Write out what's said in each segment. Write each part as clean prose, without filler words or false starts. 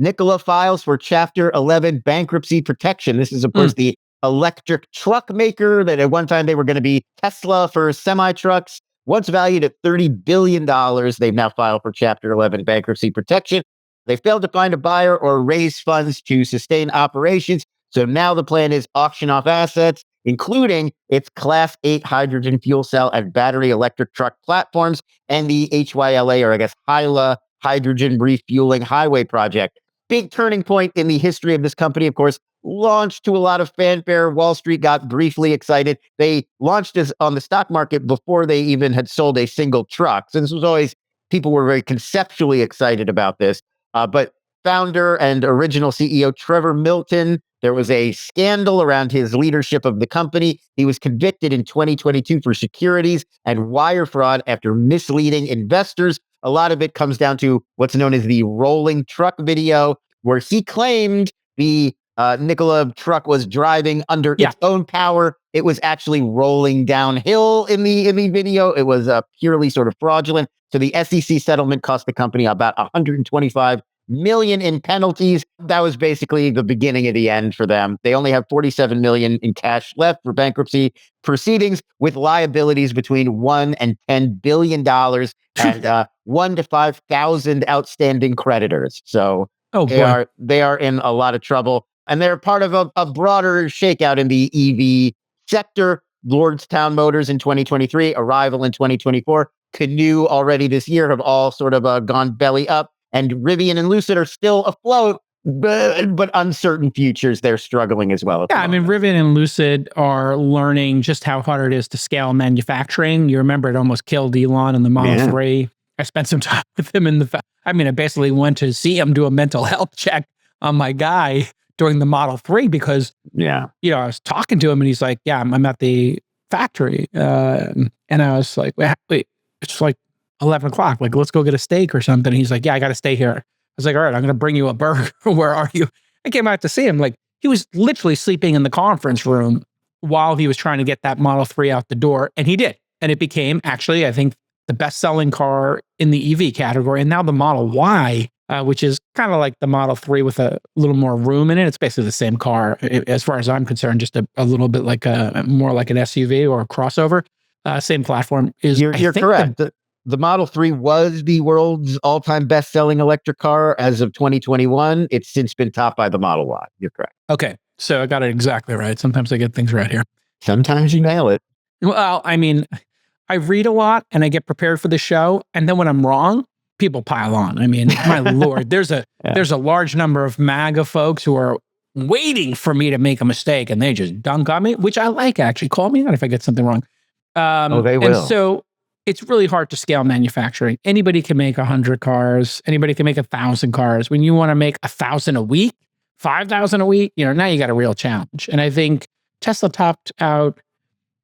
Nikola files for Chapter 11 bankruptcy protection. This is, of course, the electric truck maker that at one time they were going to be Tesla for semi-trucks. Once valued at $30 billion, they've now filed for Chapter 11 bankruptcy protection. They failed to find a buyer or raise funds to sustain operations. So now the plan is auction off assets, including its Class 8 hydrogen fuel cell and battery electric truck platforms and the HYLA, or I guess HYLA, hydrogen refueling highway project. Big turning point in the history of this company, of course, launched to a lot of fanfare. Wall Street got briefly excited. They launched this on the stock market before they even had sold a single truck. So this was always, people were very conceptually excited about this. But founder and original CEO Trevor Milton, there was a scandal around his leadership of the company. He was convicted in 2022 for securities and wire fraud after misleading investors. A lot of it comes down to what's known as the rolling truck video, where he claimed the Nikola truck was driving under its own power. It was actually rolling downhill in the video. It was purely sort of fraudulent. So the SEC settlement cost the company about $125 million in penalties. That was basically the beginning of the end for them. They only have $47 million in cash left for bankruptcy proceedings, with liabilities between $1 and $10 billion and 1 to 5,000 outstanding creditors. So they are in a lot of trouble. And they're part of a broader shakeout in the EV sector. Lordstown Motors in 2023, Arrival in 2024, Canoo already this year have all sort of gone belly up. And Rivian and Lucid are still afloat, but uncertain futures. They're struggling as well. Yeah, I mean, Rivian and Lucid are learning just how hard it is to scale manufacturing. You remember it almost killed Elon in the Model 3. I spent some time with him I basically went to see him do a mental health check on my guy during the Model 3 because, I was talking to him and he's like, I'm at the factory. And I was like, wait, it's like 11 o'clock. Like, let's go get a steak or something. And he's like, I got to stay here. I was like, all right, I'm going to bring you a burger. Where are you? I came out to see him. Like, he was literally sleeping in the conference room while he was trying to get that Model 3 out the door. And he did. And it became actually, I think, the best-selling car in the EV category. And now the Model Y, which is kind of like the Model 3 with a little more room in it. It's basically the same car, as far as I'm concerned, just a little bit like more like an SUV or a crossover. Same platform. You're correct. The Model 3 was the world's all-time best-selling electric car as of 2021. It's since been topped by the Model Y. You're correct. Okay, so I got it exactly right. Sometimes I get things right here. Sometimes you nail it. Well, I read a lot and I get prepared for the show, and then when I'm wrong, people pile on. My Lord, there's a large number of MAGA folks who are waiting for me to make a mistake, and they just dunk on me, which I like, actually. Call me out if I get something wrong. They will. And so it's really hard to scale manufacturing. Anybody can make 100 cars. Anybody can make 1,000 cars. When you want to make 1,000 a week, 5,000 a week, now you got a real challenge. And I think Tesla topped out,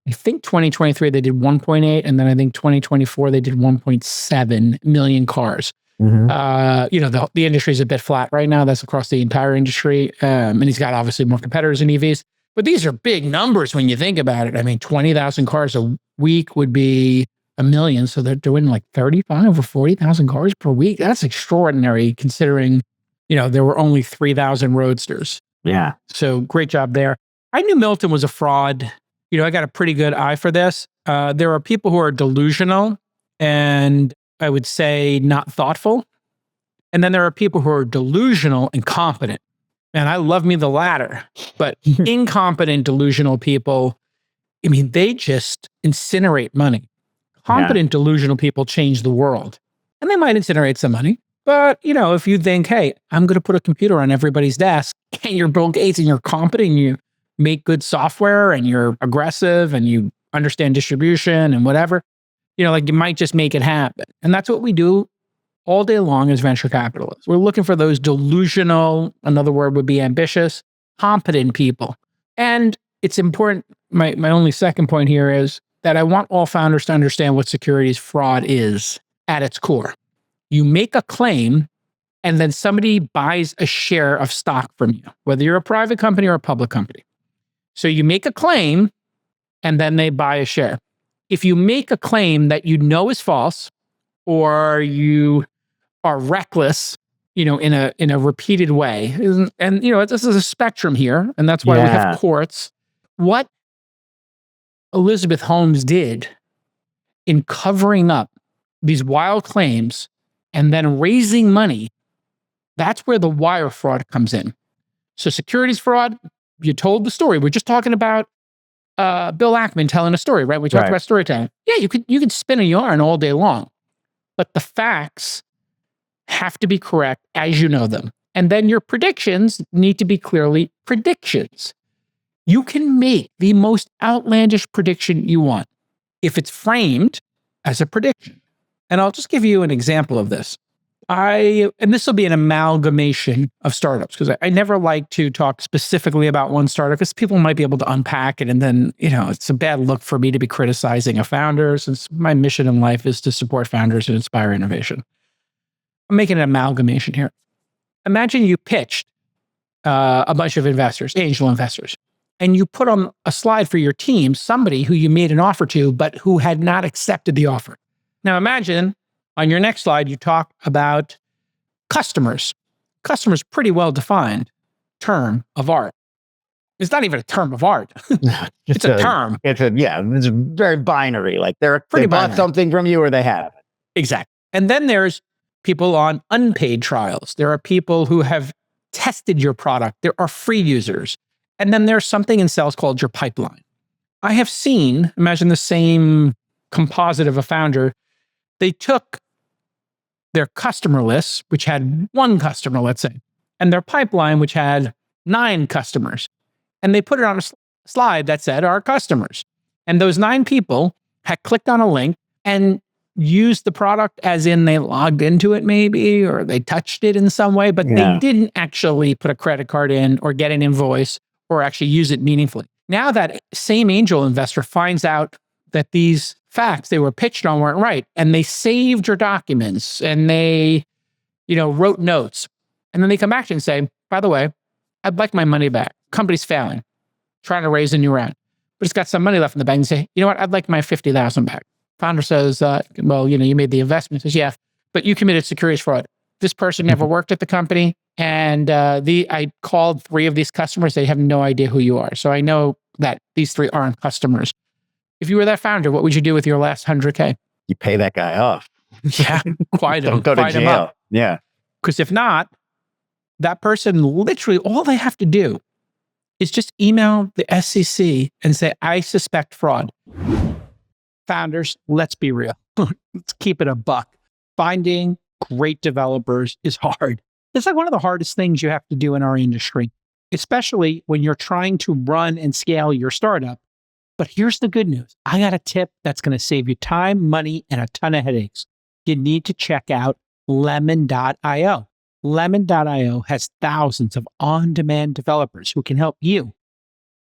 I think 2023, they did 1.8. And then I think 2024, they did 1.7 million cars. The industry is a bit flat right now. That's across the entire industry. And he's got obviously more competitors in EVs. But these are big numbers when you think about it. 20,000 cars a week would be a million. So they're doing like 35 or 40,000 cars per week. That's extraordinary considering, there were only 3,000 roadsters. Yeah. So great job there. I knew Milton was a fraud. I got a pretty good eye for this. There are people who are delusional and I would say not thoughtful. And then there are people who are delusional and competent. And I love me the latter, but incompetent, delusional people, they just incinerate money. Competent, delusional people change the world. And they might incinerate some money. But, if you think, hey, I'm going to put a computer on everybody's desk, and you're Bill Gates and you're competent and you make good software and you're aggressive and you understand distribution and whatever, you might just make it happen. And that's what we do all day long as venture capitalists. We're looking for those delusional, another word would be ambitious, competent people. And it's important, my only second point here is that I want all founders to understand what securities fraud is at its core. You make a claim and then somebody buys a share of stock from you, whether you're a private company or a public company. So you make a claim and then they buy a share. If you make a claim that you know is false or you are reckless in a repeated way. And this is a spectrum here, and that's why we have courts. What Elizabeth Holmes did in covering up these wild claims and then raising money, that's where the wire fraud comes in. So securities fraud, you told the story. We're just talking about Bill Ackman telling a story, right? We talked about storytelling. Yeah, you could spin a yarn all day long, but the facts have to be correct as you know them. And then your predictions need to be clearly predictions. You can make the most outlandish prediction you want if it's framed as a prediction. And I'll just give you an example of this. And this will be an amalgamation of startups, because I never like to talk specifically about one startup because people might be able to unpack it. And then, it's a bad look for me to be criticizing a founder, since my mission in life is to support founders and inspire innovation. I'm making an amalgamation here. Imagine you pitched a bunch of investors, angel investors, and you put on a slide for your team somebody who you made an offer to, but who had not accepted the offer. Now imagine on your next slide, you talk about customers. Customers, pretty well defined term of art. It's not even a term of art. It's a term. It's very binary. Like they bought something from you or they have. Exactly. And then there's people on unpaid trials. There are people who have tested your product. There are free users. And then there's something in sales called your pipeline. I have seen, imagine the same composite of a founder. They took their customer list, which had one customer, let's say, and their pipeline, which had 9 customers. And they put it on a slide that said, our customers. And those 9 people had clicked on a link and used the product, as in they logged into it maybe, or they touched it in some way, but they didn't actually put a credit card in or get an invoice or actually use it meaningfully. Now that same angel investor finds out that these facts they were pitched on weren't right, and they saved your documents and they, wrote notes. And then they come back to you and say, by the way, I'd like my money back. Company's failing, trying to raise a new round, but it's got some money left in the bank. And say, you know what? I'd like my $50,000 back. Founder says, well, you made the investment. Says, yeah, but you committed securities fraud. This person never worked at the company. And I called 3 of these customers. They have no idea who you are. So I know that these 3 aren't customers. If you were that founder, what would you do with your last 100K? You pay that guy off. Yeah, quiet him. Don't go to jail. Yeah. Because if not, that person, literally all they have to do is just email the SEC and say, I suspect fraud. Founders, let's be real. Let's keep it a buck. Finding great developers is hard. It's like one of the hardest things you have to do in our industry, especially when you're trying to run and scale your startup. But here's the good news. I got a tip that's going to save you time, money, and a ton of headaches. You need to check out lemon.io. Lemon.io has thousands of on-demand developers who can help you.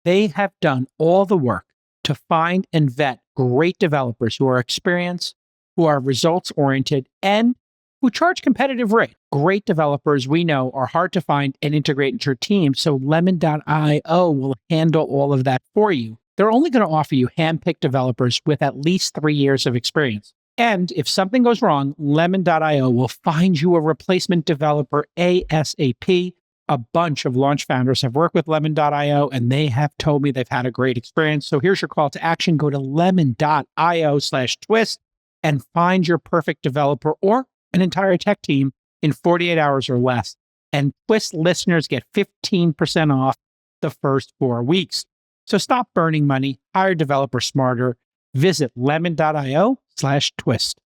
They have done all the work to find and vet great developers who are experienced, who are results-oriented, and who charge competitive rate. Great developers we know are hard to find and integrate into your team, so Lemon.io will handle all of that for you. They're only going to offer you hand-picked developers with at least 3 years of experience. And if something goes wrong, Lemon.io will find you a replacement developer ASAP. A bunch of launch founders have worked with Lemon.io, and they have told me they've had a great experience. So here's your call to action. Go to lemon.io/twist and find your perfect developer or an entire tech team in 48 hours or less. And Twist listeners get 15% off the first 4 weeks. So stop burning money, hire developers smarter. Visit lemon.io/twist.